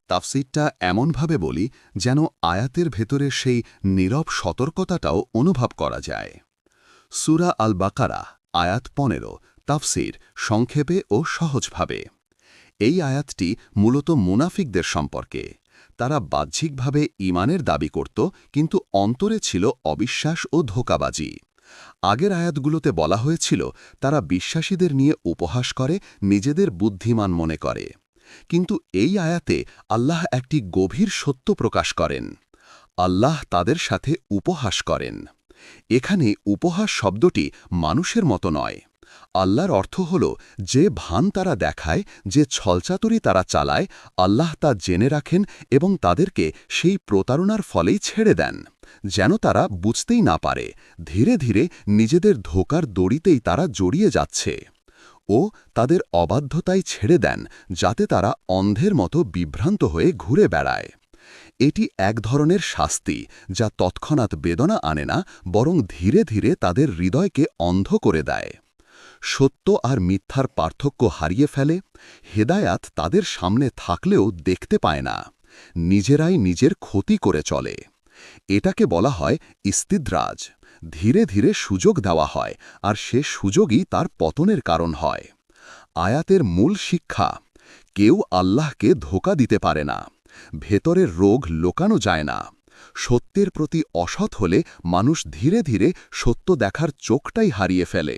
তাফসীরটা এমনভাবে বলি যেন আয়াতের ভেতরে সেই নীরব সতর্কতাটাও অনুভব করা যায়। সূরা আল বাকারা আয়াত ১৫ তাফসীর সংক্ষেপে ও সহজভাবে। এই আয়াতটি মূলত মুনাফিকদের সম্পর্কে। তারা বাহ্যিকভাবে ঈমানের দাবি করত, কিন্তু অন্তরে ছিল অবিশ্বাস ও ধোঁকাবাজি। আগের আয়াতগুলোতে বলা হয়েছিল তারা বিশ্বাসীদের নিয়ে উপহাস করে, নিজেদের বুদ্ধিমান মনে করে। কিন্তু এই আয়াতে আল্লাহ একটি গভীর সত্য প্রকাশ করেন। আল্লাহ তাদের সাথে উপহাস করেন। এখানে উপহাস শব্দটি মানুষের মতো নয়। আল্লাহর অর্থ হল যে ভান তারা দেখায়, যে ছলচাতুরি তারা চালায়, আল্লাহ তা জেনে রাখেন এবং তাদেরকে সেই প্রতারণার ফলেই ছেড়ে দেন, যেন তারা বুঝতেই না পারে ধীরে ধীরে নিজেদের ধোঁকার দড়িতেই তারা জড়িয়ে যাচ্ছে। ও তাদের অবাধ্যতায় ছেড়ে দেন যাতে তারা অন্ধের মতো বিভ্রান্ত হয়ে ঘুরে বেড়ায়। এটি এক ধরনের শাস্তি যা তৎক্ষণাৎ বেদনা আনে না, বরং ধীরে ধীরে তাদের হৃদয়কে অন্ধ করে দেয়। সত্য আর মিথ্যার পার্থক্য হারিয়ে ফেলে। হেদায়াত তাদের সামনে থাকলেও দেখতে পায় না। নিজেরাই নিজের ক্ষতি করে চলে। এটাকে বলা হয় ইস্তিদ্রাজ। ধীরে ধীরে সুযোগ দেওয়া হয়, আর সে সুযোগই তার পতনের কারণ হয়। আয়াতের মূল শিক্ষা: কেউ আল্লাহকে ধোঁকা দিতে পারে না। ভেতরের রোগ লোকানো যায় না। সত্যের প্রতি অসৎ হলে মানুষ ধীরে ধীরে সত্য দেখার চোখটাই হারিয়ে ফেলে।